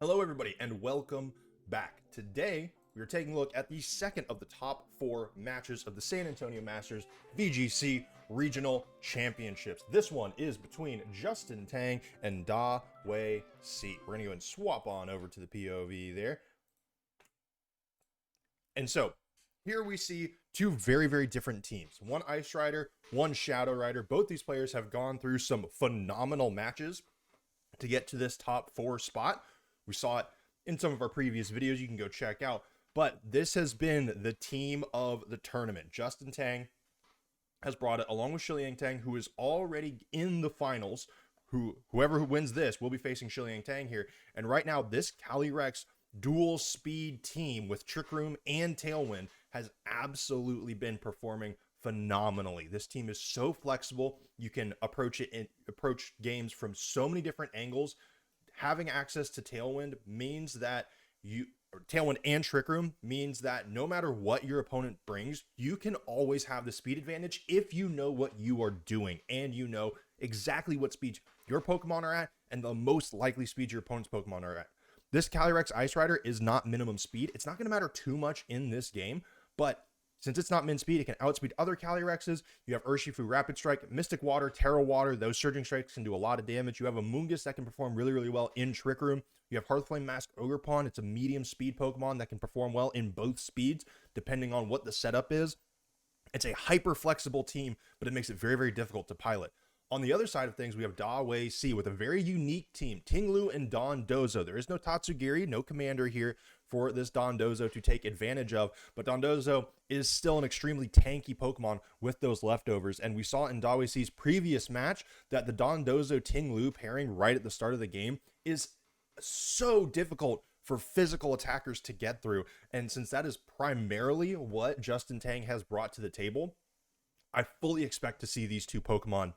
Hello everybody and welcome back. Today we are taking a look at the second of the top 4 matches of the San Antonio Masters VGC Regional Championships. This one is between Justin Tang and Dawei. We're going to go and swap on over to the POV there. And so here we see two very different teams. One Ice Rider, one Shadow Rider. Both these players have gone through some phenomenal matches to get to this top 4 spot. We saw it in some of our previous videos you can go check out. But this has been the team of the tournament. Justin Tang has brought it along with Shiliang Tang, who is already in the finals. Whoever wins this will be facing Shiliang Tang here. And right now, this Calyrex dual speed team with Trick Room and Tailwind has absolutely been performing phenomenally. This team is so flexible. You can approach games from so many different angles. Having access to Tailwind means that Tailwind and Trick Room means that no matter what your opponent brings, you can always have the speed advantage if you know what you are doing and you know exactly what speed your Pokemon are at and the most likely speed your opponent's Pokemon are at. This Calyrex Ice Rider is not minimum speed. It's not going to matter too much in this game, but since it's not min speed, it can outspeed other Calyrexes. You have Urshifu Rapid Strike, Mystic Water, Terra Water. Those Surging Strikes can do a lot of damage. You have a Moongus that can perform really well in Trick Room. You have Hearthflame Mask Ogerpon. It's a medium speed Pokemon that can perform well in both speeds, depending on what the setup is. It's a hyper flexible team, but it makes it very difficult to pilot. On the other side of things, we have Dawei with a very unique team, Tinglu and Dondozo. There is no Tatsugiri, no commander here for this Dondozo to take advantage of, but Dondozo is still an extremely tanky Pokemon with those leftovers, and we saw in Dawei's previous match that the Dondozo Tinglu pairing right at the start of the game is so difficult for physical attackers to get through, and since that is primarily what Justin Tang has brought to the table, I fully expect to see these two Pokemon,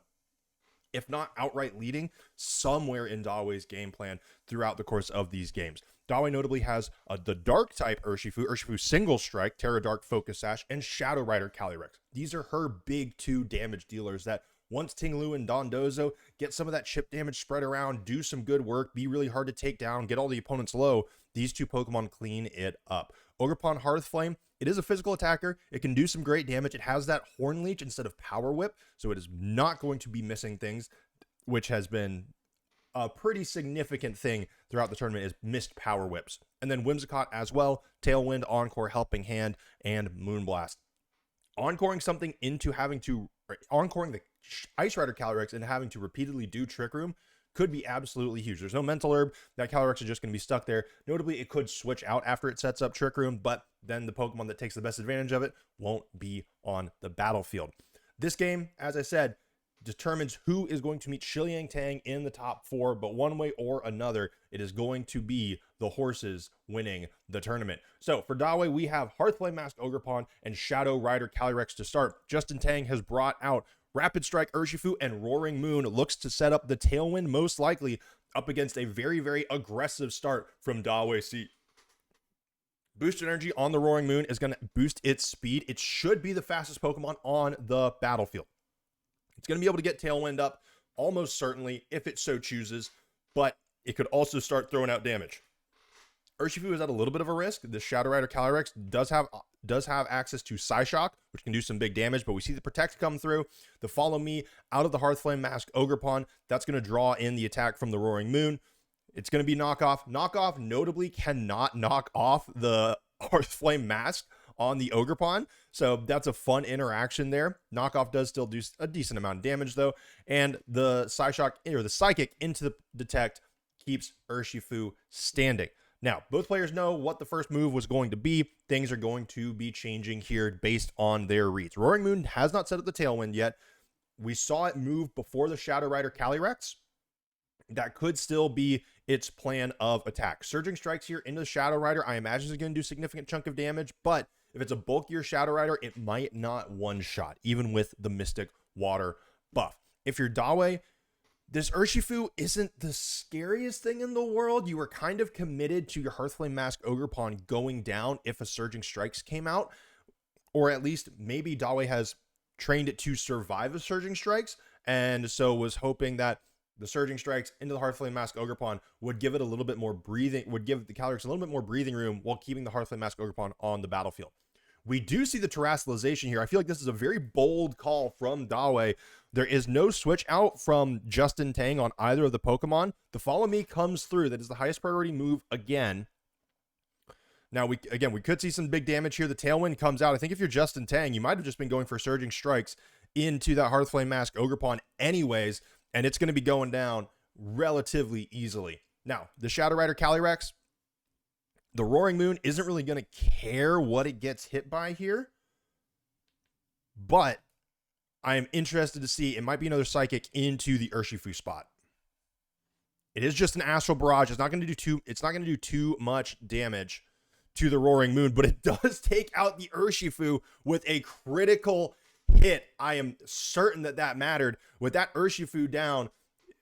if not outright leading, somewhere in Dawei's game plan throughout the course of these games. Dawei notably has the Dark type Urshifu Single Strike, Terra Dark Focus Sash, and Shadow Rider Calyrex. These are her big 2 damage dealers that once Tinglu and Dondozo get some of that chip damage spread around, do some good work, be really hard to take down, get all the opponents low, these two Pokemon clean it up. Ogerpon Hearthflame, it is a physical attacker. It can do some great damage. It has that Horn Leech instead of Power Whip, so it is not going to be missing things, which has been a pretty significant thing throughout the tournament, is missed Power Whips. And then Whimsicott as well, Tailwind, Encore, Helping Hand, and Moonblast. Encoring something into encoring the Ice Rider Calyrex and having to repeatedly do Trick Room could be absolutely huge. There's no Mental Herb. That Calyrex is just going to be stuck there. Notably, it could switch out after it sets up Trick Room, but then the Pokemon that takes the best advantage of it won't be on the battlefield. This game, as I said, determines who is going to meet Shiliang Tang in the top 4, but one way or another, it is going to be the horses winning the tournament. So for Dawei, we have Hearthflame Mask Ogerpon and Shadow Rider Calyrex to start. Justin Tang has brought out Rapid Strike Urshifu and Roaring Moon. Looks to set up the Tailwind most likely up against a very aggressive start from Dawei. Boost energy on the Roaring Moon is going to boost its speed. It should be the fastest Pokemon on the battlefield. It's going to be able to get Tailwind up almost certainly if it so chooses, but it could also start throwing out damage. Urshifu is at a little bit of a risk. The Shadow Rider Calyrex does have access to Psyshock, which can do some big damage, but we see the Protect come through. The Follow Me out of the Hearthflame Mask Ogerpon, that's going to draw in the attack from the Roaring Moon. It's going to be Knockoff. Knockoff notably cannot knock off the Hearthflame Mask on the Ogerpon, so that's a fun interaction there. Knockoff does still do a decent amount of damage though, and the Psyshock or the Psychic into the Detect keeps Urshifu standing. Now, both players know what the first move was going to be. Things are going to be changing here based on their reads. Roaring Moon has not set up the Tailwind yet. We saw it move before the Shadow Rider Calyrex. That could still be its plan of attack. Surging Strikes here into the Shadow Rider, I imagine is going to do a significant chunk of damage, but if it's a bulkier Shadow Rider, it might not one-shot, even with the Mystic Water buff. If you're Dawei, this Urshifu isn't the scariest thing in the world. You were kind of committed to your Hearthflame Mask Ogerpon going down if a Surging Strikes came out, or at least maybe Dawei has trained it to survive a Surging Strikes, and so was hoping that the Surging Strikes into the Hearthflame Mask Ogerpon would give it a little bit more breathing, would give the Calyrex a little bit more breathing room while keeping the Hearthflame Mask Ogerpon on the battlefield. We do see the terrestrialization here. I feel like this is a very bold call from Dawei. There is no switch out from Justin Tang on either of the Pokemon. The Follow Me comes through. That is the highest priority move again. Now, we could see some big damage here. The Tailwind comes out. I think if you're Justin Tang, you might have just been going for Surging Strikes into that Hearthflame Mask Ogerpon anyways, and it's going to be going down relatively easily. Now, the Shadow Rider Calyrex, the Roaring Moon isn't really going to care what it gets hit by here, but I am interested to see. It might be another Psychic into the Urshifu spot. It is just an Astral Barrage. It's not going to do too much damage to the Roaring Moon, but it does take out the Urshifu with a critical hit. I am certain that mattered. With that Urshifu down,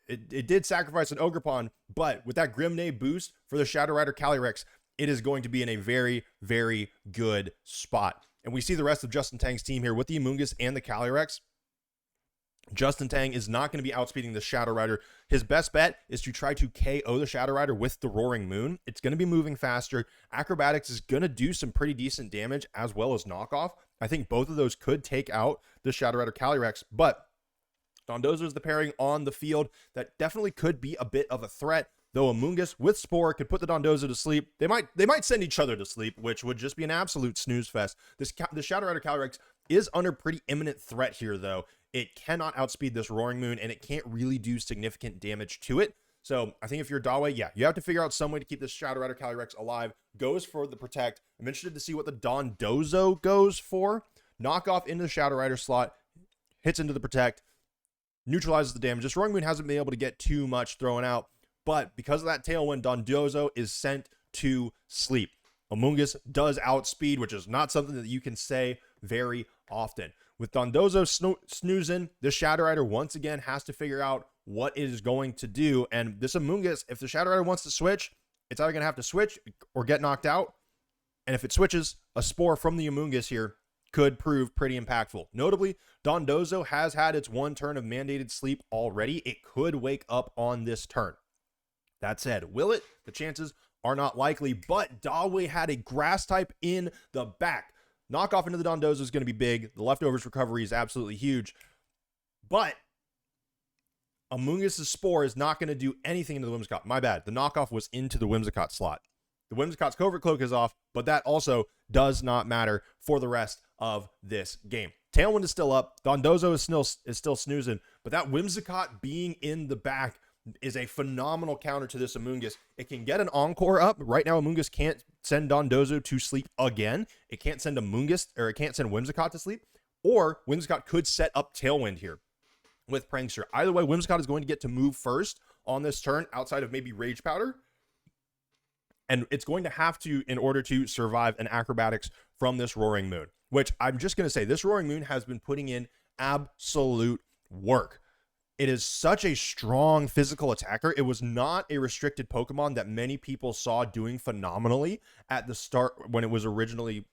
it did sacrifice an Ogerpon, but with that Grimnay boost for the Shadow Rider Calyrex, it is going to be in a very, very good spot. And we see the rest of Justin Tang's team here with the Amoonguss and the Calyrex. Justin Tang is not going to be outspeeding the Shadow Rider. His best bet is to try to KO the Shadow Rider with the Roaring Moon. It's going to be moving faster. Acrobatics is going to do some pretty decent damage as well as knockoff. I think both of those could take out the Shadow Rider Calyrex, but Dondozo is the pairing on the field that definitely could be a bit of a threat. Though Amoonguss with Spore could put the Dondozo to sleep. They might send each other to sleep, which would just be an absolute snooze fest. The Shadow Rider Calyrex is under pretty imminent threat here, though. It cannot outspeed this Roaring Moon, and it can't really do significant damage to it. So I think if you're Dawei, yeah, you have to figure out some way to keep this Shadow Rider Calyrex alive. Goes for the Protect. I'm interested to see what the Dondozo goes for. Knock off into the Shadow Rider slot, hits into the Protect, neutralizes the damage. This Roaring Moon hasn't been able to get too much thrown out, but because of that Tailwind, Dondozo is sent to sleep. Amoonguss does outspeed, which is not something that you can say very often. With Dondozo snoozing, the Shadow Rider once again has to figure out what it is going to do. And this Amoonguss, if the Shadow Rider wants to switch, it's either going to have to switch or get knocked out. And if it switches, a Spore from the Amoonguss here could prove pretty impactful. Notably, Dondozo has had its one turn of mandated sleep already. It could wake up on this turn. That said, will it? The chances are not likely, but Dawei had a Grass type in the back. Knockoff into the Dondozo is going to be big. The leftovers recovery is absolutely huge, but Amoonguss' Spore is not going to do anything into the Whimsicott. My bad. The knockoff was into the Whimsicott slot. The Whimsicott's Covert Cloak is off, but that also does not matter for the rest of this game. Tailwind is still up. Dondozo is still snoozing, but that Whimsicott being in the back is a phenomenal counter to this Amoonguss. It can get an Encore up. Right now, Amoonguss can't send Dondozo to sleep again. It can't send it can't send Whimsicott to sleep, or Whimsicott could set up Tailwind here with Prankster. Either way, Whimsicott is going to get to move first on this turn outside of maybe Rage Powder. And it's going to have to, in order to survive an Acrobatics from this Roaring Moon, which I'm just going to say, this Roaring Moon has been putting in absolute work. It is such a strong physical attacker. It was not a restricted Pokemon that many people saw doing phenomenally at the start when it was originally,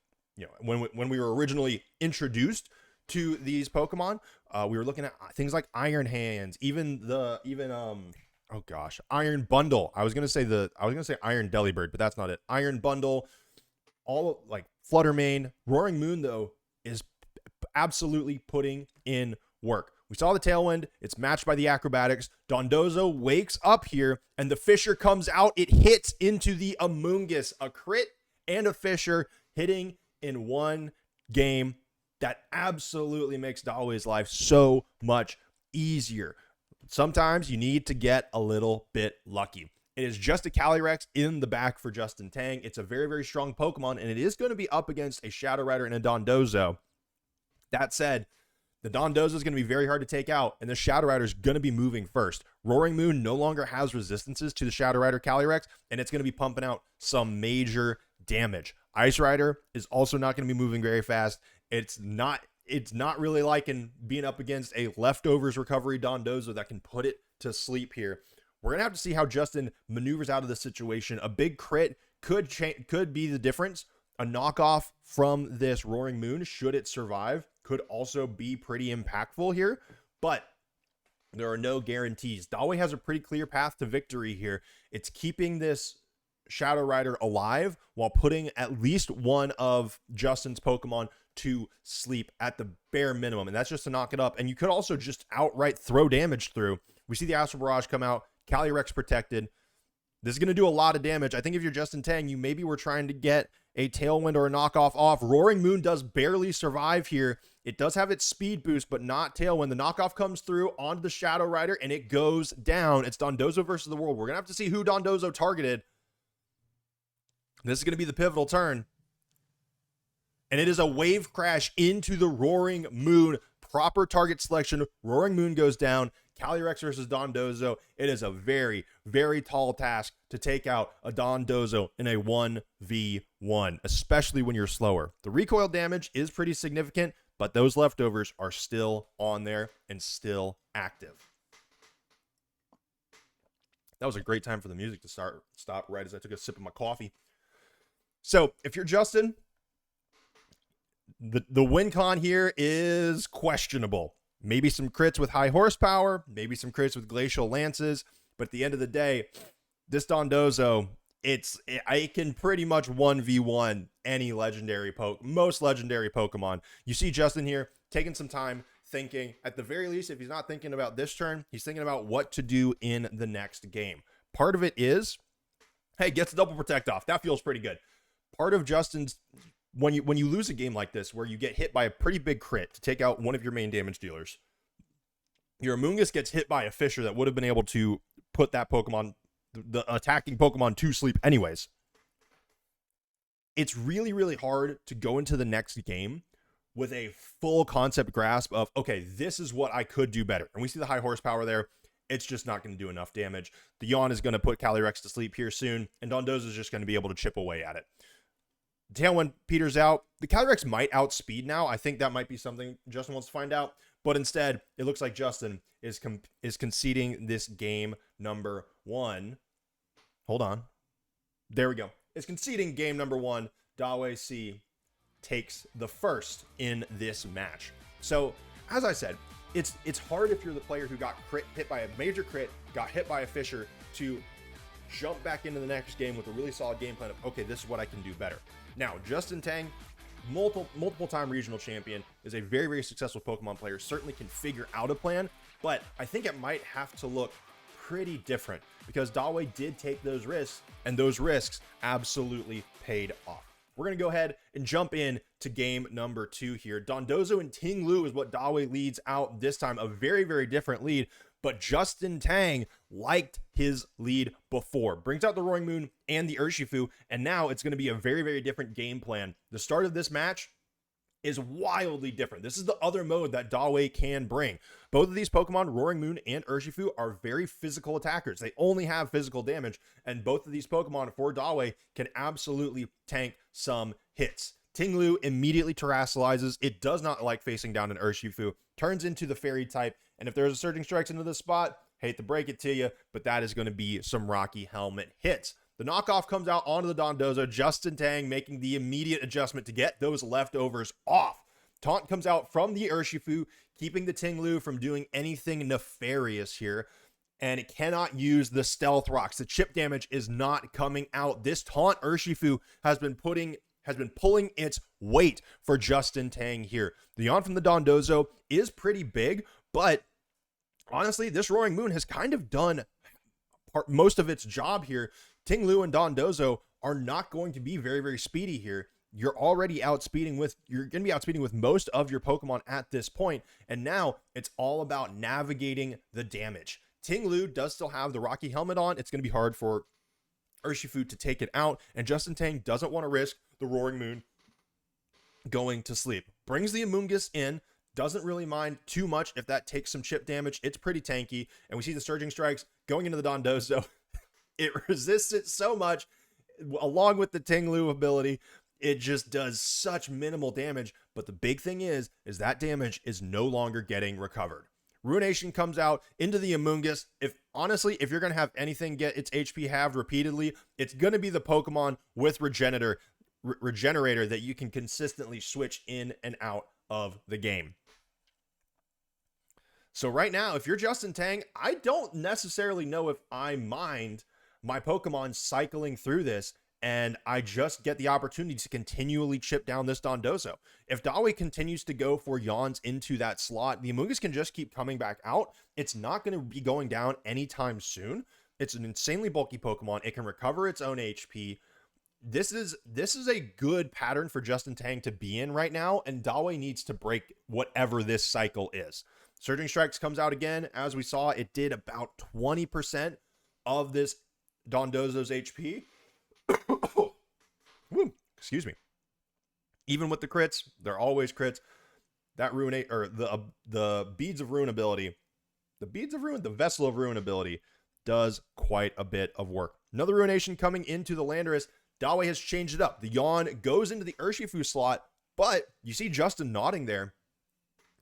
when we were originally introduced to these Pokemon. We were looking at things like Iron Hands, Iron Bundle. I was gonna say Iron Delibird, but that's not it. Iron Bundle, all like Fluttermane. Roaring Moon though is absolutely putting in work. We saw the Tailwind. It's matched by the Acrobatics. Dondozo wakes up here, and the Fissure comes out. It hits into the Amoonguss. A crit and a Fissure hitting in one game. That absolutely makes Dawei's life so much easier. Sometimes you need to get a little bit lucky. It is just a Calyrex in the back for Justin Tang. It's a very, very strong Pokemon, and it is going to be up against a Shadow Rider and a Dondozo. That said, the Dondozo is going to be very hard to take out, and the Shadow Rider is going to be moving first. Roaring Moon no longer has resistances to the Shadow Rider Calyrex, and it's going to be pumping out some major damage. Ice Rider is also not going to be moving very fast. It's not really liking being up against a leftovers recovery Dondozo that can put it to sleep here. We're going to have to see how Justin maneuvers out of this situation. A big crit could be the difference. A knockoff from this Roaring Moon, should it survive, could also be pretty impactful here. But There are no guarantees. Dawei has a pretty clear path to victory here. It's keeping this Shadow Rider alive while putting at least one of Justin's Pokemon to sleep at the bare minimum. And that's just to knock it up. And you could also just outright throw damage through. We see the Astral Barrage come out. Calyrex protected. This is going to do a lot of damage. I think if you're Justin Tang, you maybe were trying to get a Tailwind or a knockoff off. Roaring Moon does barely survive here. It does have its speed boost, but not Tailwind. The knockoff comes through onto the Shadow Rider, and it goes down. It's Dondozo versus the world. We're going to have to see who Dondozo targeted. This is going to be the pivotal turn. And it is a wave crash into the Roaring Moon. Proper target selection. Roaring Moon goes down. Calyrex versus Dondozo. It is a very, very tall task to take out a Dondozo in a 1v1, especially when you're slower. The recoil damage is pretty significant, but those leftovers are still on there and still active. That was a great time for the music to stop right as I took a sip of my coffee. So if you're Justin, the win con here is questionable. Maybe some crits with high horsepower, maybe some crits with glacial lances, but at the end of the day, this Dondozo, I can pretty much 1v1 any most legendary Pokemon. You see Justin here taking some time thinking, at the very least, if he's not thinking about this turn, he's thinking about what to do in the next game. Part of it is, hey, gets a double protect off. That feels pretty good. Part of Justin's, when you lose a game like this, where you get hit by a pretty big crit to take out one of your main damage dealers, your Amoonguss gets hit by a Fissure that would have been able to put that Pokemon, the attacking Pokemon, to sleep anyways. It's really, really hard to go into the next game with a full concept grasp of, okay, this is what I could do better. And we see the high horsepower there. It's just not going to do enough damage. The Yawn is going to put Calyrex to sleep here soon, and Dondozo is just going to be able to chip away at it. Tailwind peters out. The Calyrex might outspeed now. I think that might be something Justin wants to find out. But instead, it looks like Justin is conceding this game number one. Hold on. There we go. Is conceding game number one. Dawei C takes the first in this match. So, as I said, it's hard if you're the player who got hit by a major crit, got hit by a Fissure, to jump back into the next game with a really solid game plan of, okay, this is what I can do better. Now, Justin Tang, multiple time regional champion, is a very, very successful Pokemon player, certainly can figure out a plan, but I think it might have to look pretty different because Dawei did take those risks, and those risks absolutely paid off. We're going to go ahead and jump in to game number 2 here. Dondozo and Ting Lu is what Dawei leads out this time, a very, very different lead, but Justin Tang liked his lead before. Brings out the Roaring Moon and the Urshifu, and now it's going to be a very, very different game plan. The start of this match is wildly different. This is the other mode that Dawei can bring. Both of these Pokemon, Roaring Moon and Urshifu, are very physical attackers. They only have physical damage, and both of these Pokemon for Dawei can absolutely tank some hits. Ting Lu immediately terrestrializes. It does not like facing down an Urshifu, turns into the Fairy type, and if there's a Surging Strikes into this spot, hate to break it to you, but that is going to be some Rocky Helmet hits. The knockoff comes out onto the Dondozo, Justin Tang making the immediate adjustment to get those leftovers off. Taunt comes out from the Urshifu, keeping the Ting Lu from doing anything nefarious here, and it cannot use the Stealth Rocks. The chip damage is not coming out. This Taunt Urshifu has been pulling its weight for Justin Tang here. The Yawn from the Dondozo is pretty big, but honestly, this Roaring Moon has kind of done most of its job here. Ting Lu and Dondozo are not going to be very, very speedy here. You're already you're going to be outspeeding with most of your Pokemon at this point, and now it's all about navigating the damage. Ting Lu does still have the Rocky Helmet on. It's going to be hard for Urshifu to take it out, and Justin Tang doesn't want to risk the Roaring Moon going to sleep. Brings the Amoonguss in, doesn't really mind too much if that takes some chip damage. It's pretty tanky, and we see the Surging Strikes going into the Dondozo. It resists it so much, along with the Ting Lu ability, it just does such minimal damage, but the big thing is that damage is no longer getting recovered. Ruination comes out into the Amoonguss. If you're going to have anything get its HP halved repeatedly, it's going to be the Pokemon with Regenerator that you can consistently switch in and out of the game. So right now, if you're Justin Tang, I don't necessarily know if I mind my Pokemon cycling through this, and I just get the opportunity to continually chip down this Dondozo. If Dawei continues to go for yawns into that slot, the Amoonguss can just keep coming back out. It's not going to be going down anytime soon. It's an insanely bulky Pokemon. It can recover its own HP. This is a good pattern for Justin Tang to be in right now, and Dawei needs to break whatever this cycle is. Surging Strikes comes out again. As we saw, it did about 20% of this Dondozo's HP. Woo, excuse me. Even with the crits, they're always crits. That Ruinate, or the Beads of Ruin ability, the Vessel of Ruin ability does quite a bit of work. Another Ruination coming into the Landorus. Dawei has changed it up. The Yawn goes into the Urshifu slot, but you see Justin nodding there.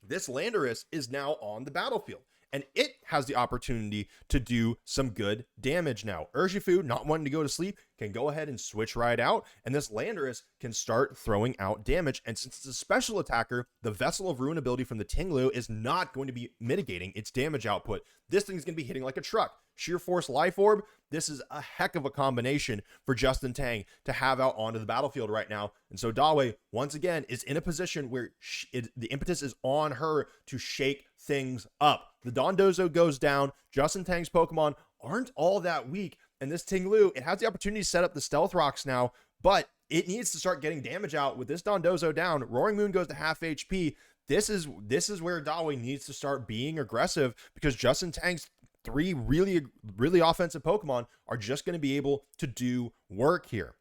This Landorus is now on the battlefield, and it has the opportunity to do some good damage now. Urshifu, not wanting to go to sleep, can go ahead and switch right out, and this Landorus can start throwing out damage. And since it's a special attacker, the Vessel of Ruin ability from the Tinglu is not going to be mitigating its damage output. This thing's going to be hitting like a truck. Sheer Force Life Orb, this is a heck of a combination for Justin Tang to have out onto the battlefield right now. And so Dawei, once again, is in a position where the impetus is on her to shake things up. The Dondozo goes down. Justin Tang's Pokemon aren't all that weak. And this Tinglu, it has the opportunity to set up the Stealth Rocks now, but it needs to start getting damage out. With this Dondozo down, Roaring Moon goes to half HP. This is where Dawei needs to start being aggressive, because Justin Tang's three really offensive Pokemon are just going to be able to do work here.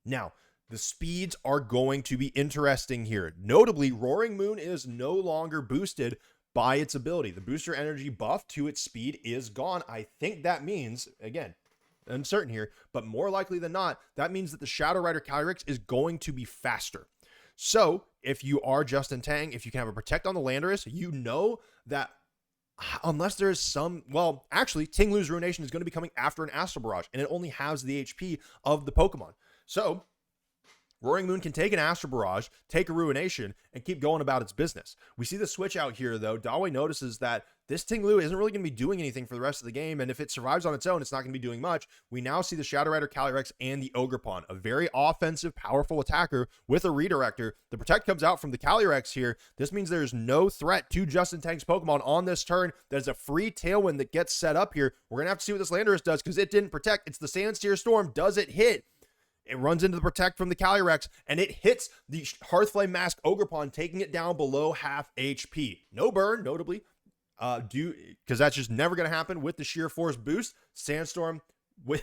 Now, the speeds are going to be interesting here. Notably, Roaring Moon is no longer boosted by its ability. The booster energy buff to its speed is gone. I think that means, again, uncertain here, but more likely than not, that means that the Shadow Rider Calyrex is going to be faster. So, if you are Justin Tang, if you can have a Protect on the Landorus, you know that unless there's some, well, actually, Tinglu's Ruination is going to be coming after an Astral Barrage, and it only has the HP of the Pokemon. So, Roaring Moon can take an Astral Barrage, take a Ruination, and keep going about its business. We see the switch out here, though. Dawei notices that this Tinglu isn't really going to be doing anything for the rest of the game, and if it survives on its own, it's not going to be doing much. We now see the Shadow Rider Calyrex and the Ogerpon, a very offensive, powerful attacker with a Redirector. The Protect comes out from the Calyrex here. This means there's no threat to Justin Tang's Pokemon on this turn. There's a free Tailwind that gets set up here. We're going to have to see what this Landorus does, because it didn't Protect. It's the Sandsteer Storm. Does it hit? It runs into the Protect from the Calyrex, and it hits the Hearthflame Mask Ogerpon, taking it down below half HP. No burn, notably, because that's just never going to happen with the Sheer Force boost. Sandstorm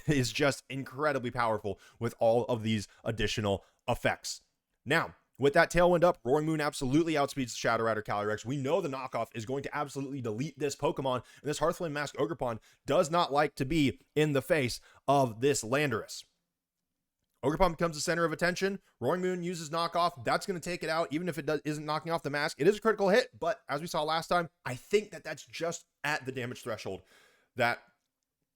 is just incredibly powerful with all of these additional effects. Now, with that Tailwind up, Roaring Moon absolutely outspeeds the Shadow Rider Calyrex. We know the knockoff is going to absolutely delete this Pokemon, and this Hearthflame Mask Ogerpon does not like to be in the face of this Landorus. Ogerpon becomes the center of attention. Roaring Moon uses knockoff. That's going to take it out, even if it isn't knocking off the mask. It is a critical hit, but as we saw last time, I think that's just at the damage threshold that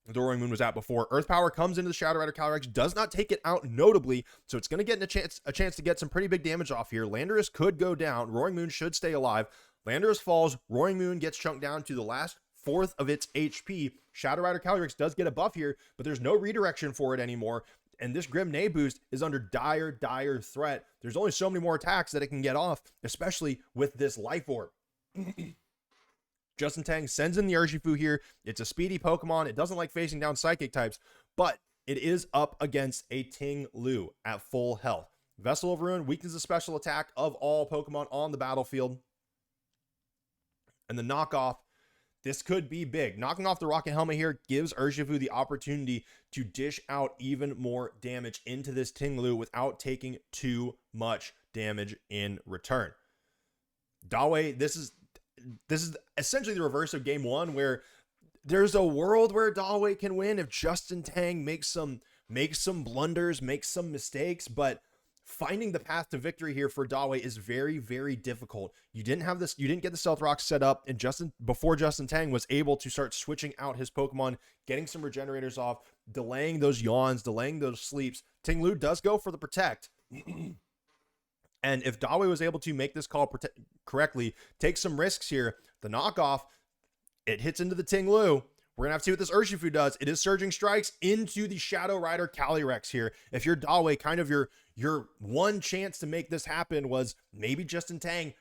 the Roaring Moon was at before. Earth Power comes into the Shadow Rider Calyrex, does not take it out notably, so it's going to get a chance to get some pretty big damage off here. Landorus could go down. Roaring Moon should stay alive. Landorus falls. Roaring Moon gets chunked down to the last fourth of its HP. Shadow Rider Calyrex does get a buff here, but there's no redirection for it anymore. And this Grim Neigh boost is under dire threat. There's only so many more attacks that it can get off, especially with this Life Orb. Justin Tang sends in the Urshifu here. It's a speedy Pokemon. It doesn't like facing down Psychic types, but it is up against a Tinglu at full health. Vessel of Ruin weakens the special attack of all Pokemon on the battlefield. And the knockoff, this could be big. Knocking off the Rocket Helmet here gives Urshifu the opportunity to dish out even more damage into this Tinglu without taking too much damage in return. Dawei, this is essentially the reverse of game one, where there's a world where Dawei can win if Justin Tang makes some blunders, makes some mistakes, but finding the path to victory here for Dawei is very difficult. You didn't get the Stealth Rock set up, and before Justin Tang was able to start switching out his Pokemon, getting some regenerators off, delaying those yawns, delaying those sleeps. Tinglu does go for the Protect. And if Dawei was able to make this call correctly, take some risks here, the knockoff, it hits into the Ting Lu. We're going to have to see what this Urshifu does. It is surging strikes into the Shadow Rider Calyrex here. If you're Dawei, kind of your one chance to make this happen was maybe Justin Tang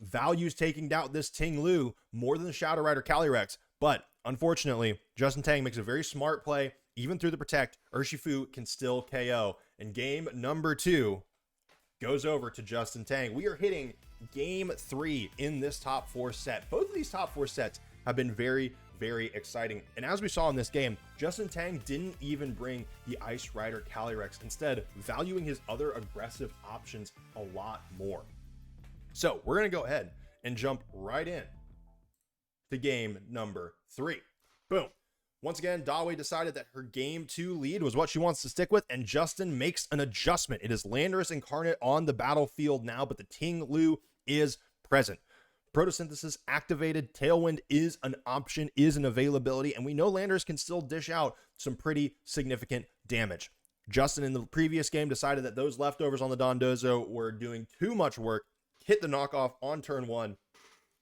values taking down this Ting Lu more than the Shadow Rider Calyrex. But unfortunately, Justin Tang makes a very smart play. Even through the protect, Urshifu can still KO. And game number 2 goes over to Justin Tang. We are hitting game 3 in this top 4 set. Both of these top 4 sets have been very, very exciting. And as we saw in this game, Justin Tang didn't even bring the Ice Rider Calyrex, instead valuing his other aggressive options a lot more. So we're going to go ahead and jump right in to game number 3. Boom. Once again, Dawei decided that her game 2 lead was what she wants to stick with, and Justin makes an adjustment. It is Landorus Incarnate on the battlefield now, but the Ting Lu is present. Photosynthesis activated, Tailwind is an option, is an availability, and we know Landorus can still dish out some pretty significant damage. Justin in the previous game decided that those leftovers on the Dondozo were doing too much work, hit the knockoff on turn 1,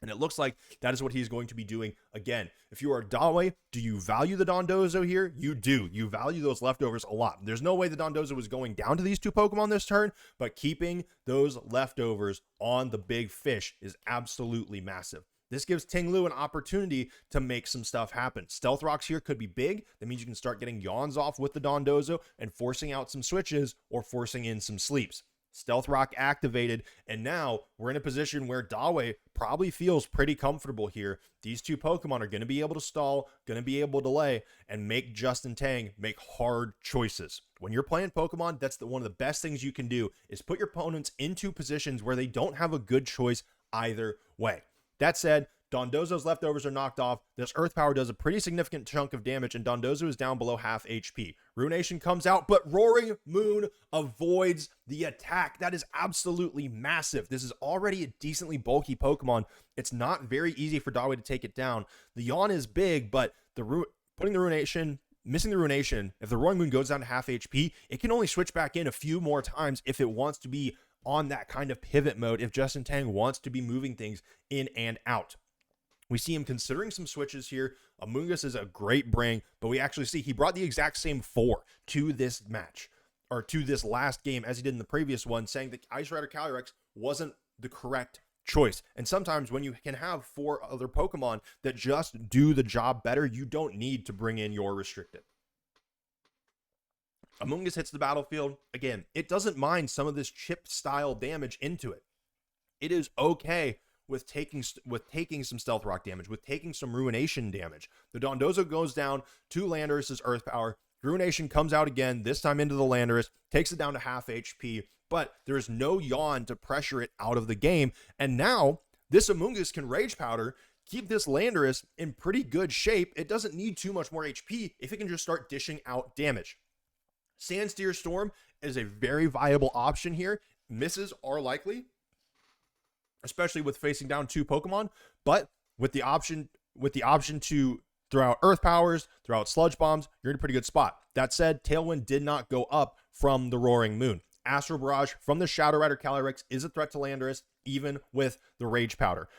and it looks like that is what he's going to be doing again. If you are Dawei, do you value the Dondozo here? You do. You value those leftovers a lot. There's no way the Dondozo was going down to these 2 Pokemon this turn, but keeping those leftovers on the big fish is absolutely massive. This gives Ting Lu an opportunity to make some stuff happen. Stealth Rocks here could be big. That means you can start getting yawns off with the Dondozo and forcing out some switches or forcing in some sleeps. Stealth Rock activated, and now we're in a position where Dawei probably feels pretty comfortable here. These 2 Pokemon are going to be able to stall, going to be able to delay, and make Justin Tang make hard choices. When you're playing Pokemon, that's one of the best things you can do, is put your opponents into positions where they don't have a good choice either way. That said, Dondozo's leftovers are knocked off. This Earth Power does a pretty significant chunk of damage, and Dondozo is down below half HP. Ruination comes out, but Roaring Moon avoids the attack. That is absolutely massive. This is already a decently bulky Pokemon. It's not very easy for Dawei to take it down. The yawn is big, but missing the Ruination, if the Roaring Moon goes down to half HP, it can only switch back in a few more times if it wants to be on that kind of pivot mode, if Justin Tang wants to be moving things in and out. We see him considering some switches here. Amoonguss is a great bring, but we actually see he brought the exact same 4 to this match, or to this last game, as he did in the previous one, saying that Ice Rider Calyrex wasn't the correct choice. And sometimes when you can have 4 other Pokemon that just do the job better, you don't need to bring in your restricted. Amoonguss hits the battlefield. Again, it doesn't mind some of this chip style damage into it. It is okay with taking some Stealth Rock damage, with taking some Ruination damage. The Dondozo goes down to Landorus' Earth Power. Ruination comes out again, this time into the Landorus, takes it down to half HP, but there's no yawn to pressure it out of the game. And now this Amoonguss can Rage Powder, keep this Landorus in pretty good shape. It doesn't need too much more HP if it can just start dishing out damage. Sandsteer Storm is a very viable option here. Misses are likely, especially with facing down 2 Pokemon, but with the option to throw out Earth Powers, throw out Sludge Bombs, you're in a pretty good spot. That said, Tailwind did not go up from the Roaring Moon. Astral Barrage from the Shadow Rider Calyrex is a threat to Landorus, even with the Rage Powder.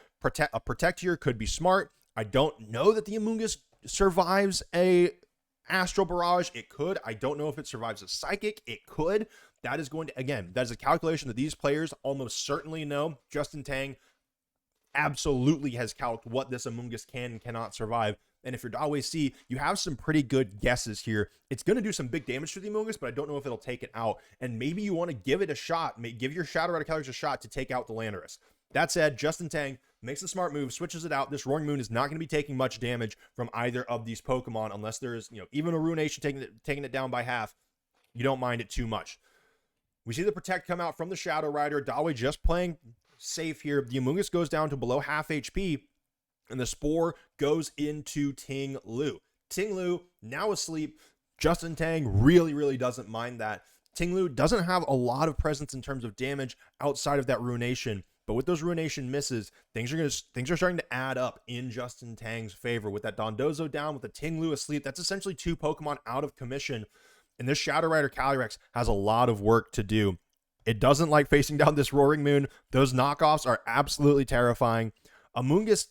A Protect here could be smart. I don't know that the Amoonguss survives a Astral Barrage. It could. I don't know if it survives a Psychic. It could. That is going to, again, that is a calculation that these players almost certainly know. Justin Tang absolutely has calced what this Amoonguss can and cannot survive. And if you're Dawei C, you have some pretty good guesses here. It's going to do some big damage to the Amoonguss, but I don't know if it'll take it out. And maybe you want to give it a shot. Give your Shadow Rider Calyrex a shot to take out the Landorus. That said, Justin Tang makes a smart move, switches it out. This Roaring Moon is not going to be taking much damage from either of these Pokemon unless there's, even a Ruination taking it down by half. You don't mind it too much. We see the Protect come out from the Shadow Rider. Dawei just playing safe here. The Amoonguss goes down to below half HP, and the Spore goes into Ting Lu. Ting Lu now asleep. Justin Tang really, really doesn't mind that. Ting Lu doesn't have a lot of presence in terms of damage outside of that Ruination, but with those Ruination misses, things are starting to add up in Justin Tang's favor. With that Dondozo down, with the Ting Lu asleep, that's essentially 2 Pokemon out of commission. And this Shadow Rider Calyrex has a lot of work to do. It doesn't like facing down this Roaring Moon. Those knockoffs are absolutely terrifying. Amoonguss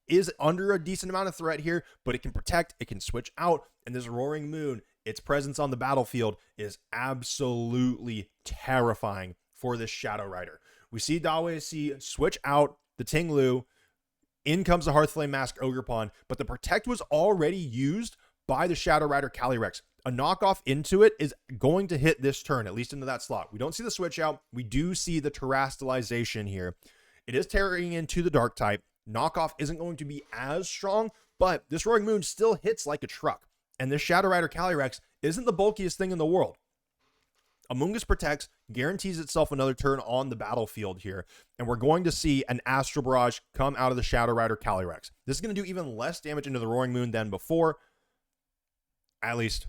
is under a decent amount of threat here, but it can protect, it can switch out, and this Roaring Moon, its presence on the battlefield is absolutely terrifying for this Shadow Rider. We see Dawei switch out the Ting-Lu. In comes the Hearthflame Mask Ogerpon, but the Protect was already used by the Shadow Rider Calyrex. A knockoff into it is going to hit this turn, at least into that slot. We don't see the switch out. We do see the Terastallization here. It is tearing into the Dark type. Knockoff isn't going to be as strong, but this Roaring Moon still hits like a truck. And this Shadow Rider Calyrex isn't the bulkiest thing in the world. Amoonguss protects, guarantees itself another turn on the battlefield here, and we're going to see an Astral Barrage come out of the Shadow Rider Calyrex. This is going to do even less damage into the Roaring Moon than before. At least,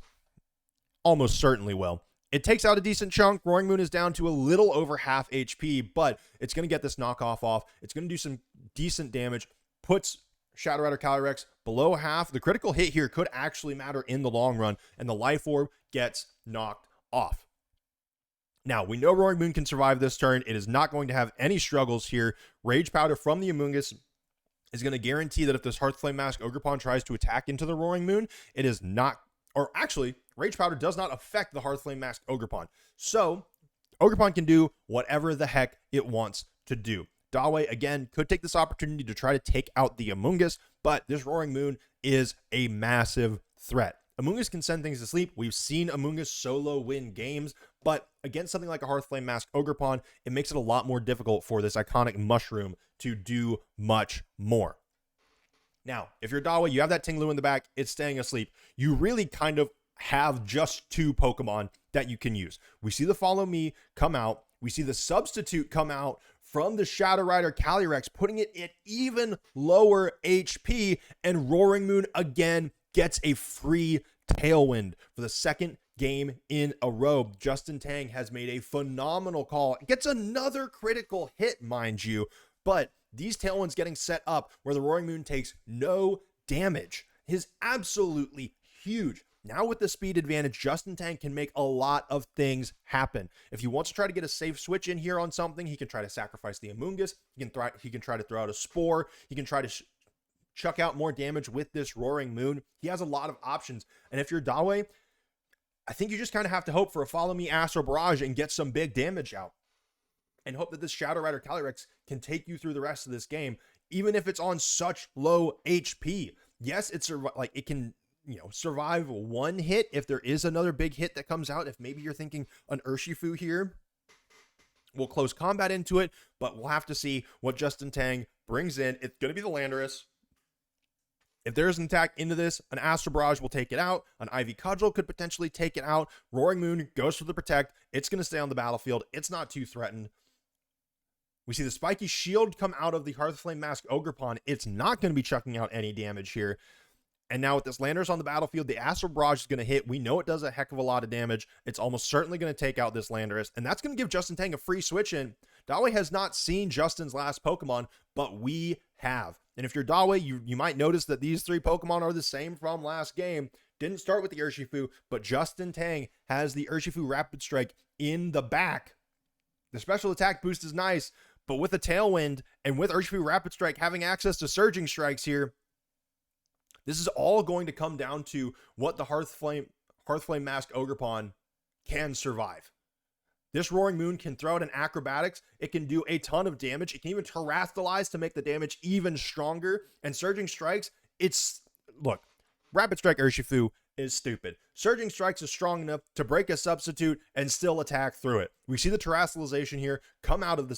almost certainly will. It takes out a decent chunk. Roaring Moon is down to a little over half HP, but it's going to get this knockoff off. It's going to do some decent damage, puts Shadow Rider Calyrex below half. The critical hit here could actually matter in the long run, and the Life Orb gets knocked off. Now, we know Roaring Moon can survive this turn. It is not going to have any struggles here. Rage Powder from the Amoonguss is going to guarantee that if this Hearthflame Mask Ogerpon tries to attack into the Roaring Moon, it is not, or actually, Rage Powder does not affect the Hearthflame Mask Ogerpon. So, Ogerpon can do whatever the heck it wants to do. Dawei, again, could take this opportunity to try to take out the Amoonguss, but this Roaring Moon is a massive threat. Amoonguss can send things to sleep. We've seen Amoonguss solo win games, but against something like a Hearthflame Mask Ogerpon, it makes it a lot more difficult for this iconic mushroom to do much more. Now, if you're Dawei, you have that Ting-Lu in the back, it's staying asleep. You really kind of have just two Pokemon that you can use. We see the Follow Me come out. We see the Substitute come out from the Shadow Rider Calyrex, putting it at even lower HP, and Roaring Moon again gets a free Tailwind for the second game in a row. Justin Tang has made a phenomenal call. It gets another critical hit, mind you, but these Tailwinds getting set up where the Roaring Moon takes no damage is absolutely huge. Now with the speed advantage, Justin Tang can make a lot of things happen. If he wants to try to get a safe switch in here on something, he can try to sacrifice the Amoonguss. He can try to throw out a Spore. He can try to chuck out more damage with this Roaring Moon. He has a lot of options. And if you're Dawei, I think you just kind of have to hope for a Follow Me Astral Barrage and get some big damage out. And hope that this Shadow Rider Calyrex can take you through the rest of this game, even if it's on such low HP. Yes, it can, survive one hit if there is another big hit that comes out. If maybe you're thinking an Urshifu here, we'll close combat into it, but we'll have to see what Justin Tang brings in. It's going to be the Landorus. If there's an attack into this, an Astral Barrage will take it out. An Ivy Cudgel could potentially take it out. Roaring Moon goes for the Protect. It's going to stay on the battlefield. It's not too threatened. We see the Spiky Shield come out of the Hearthflame Mask Ogerpon. It's not going to be chucking out any damage here. And now with this Landorus on the battlefield, the Astral Barrage is going to hit. We know it does a heck of a lot of damage. It's almost certainly going to take out this Landorus. And that's going to give Justin Tang a free switch in. Dawei has not seen Justin's last Pokemon, but we have. And if you're Dawei, you might notice that these three Pokemon are the same from last game. Didn't start with the Urshifu, but Justin Tang has the Urshifu Rapid Strike in the back. The special attack boost is nice, but with a Tailwind and with Urshifu Rapid Strike having access to Surging Strikes here, this is all going to come down to what the Hearthflame Mask Ogerpon can survive. This Roaring Moon can throw out an Acrobatics. It can do a ton of damage. It can even Terastallize to make the damage even stronger. And Surging Strikes, look, Rapid Strike Urshifu is stupid. Surging Strikes is strong enough to break a Substitute and still attack through it. We see the Terastallization here come out of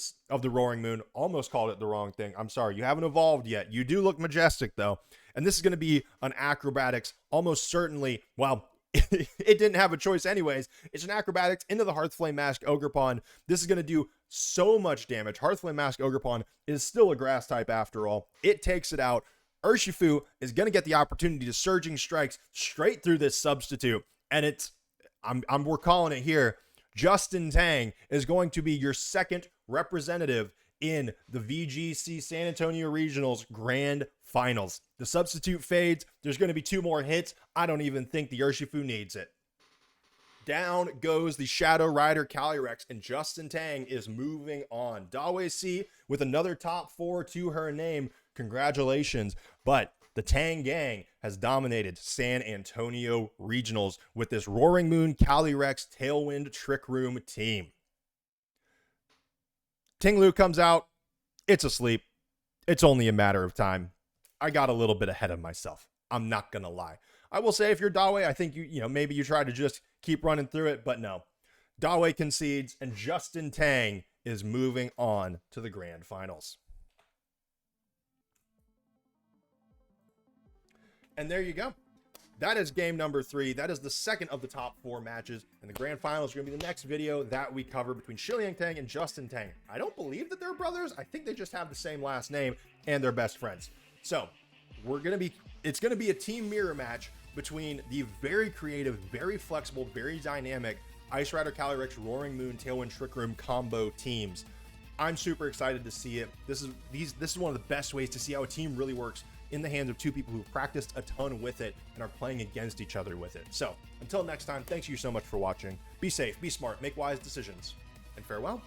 the Roaring Moon. Almost called it the wrong thing. I'm sorry, you haven't evolved yet. You do look majestic though. And this is going to be an Acrobatics, almost certainly, well, it didn't have a choice anyways. It's an Acrobatics into the Hearthflame Mask Ogerpon. This is going to do so much damage. Hearthflame Mask Ogerpon is still a grass type after all. It takes it out. Urshifu is going to get the opportunity to Surging Strikes straight through this Substitute. And we're calling it here. Justin Tang is going to be your second representative in the VGC San Antonio Regionals Grand Finals. The Substitute fades. There's going to be 2 more hits. I don't even think the Urshifu needs it. Down goes the Shadow Rider Calyrex, and Justin Tang is moving on. Dawei C with another top 4 to her name. Congratulations. But the Tang gang has dominated San Antonio Regionals with this Roaring Moon Calyrex Tailwind Trick Room team. Ting Lu comes out. It's asleep. It's only a matter of time. I got a little bit ahead of myself. I'm not going to lie. I will say if you're Dawei, I think maybe you try to just keep running through it, but no. Dawei concedes, and Justin Tang is moving on to the grand finals. And there you go. That is game number 3. That is the second of the top 4 matches. And the grand finals are going to be the next video that we cover between Shiliang Tang and Justin Tang. I don't believe that they're brothers. I think they just have the same last name and they're best friends. So it's going to be a team mirror match between the very creative, very flexible, very dynamic Ice Rider Calyrex Roaring Moon Tailwind Trick Room combo teams. I'm super excited to see it. This is one of the best ways to see how a team really works in the hands of 2 people who practiced a ton with it and are playing against each other with it. So until next time, thanks you so much for watching. Be safe, be smart, make wise decisions, and farewell.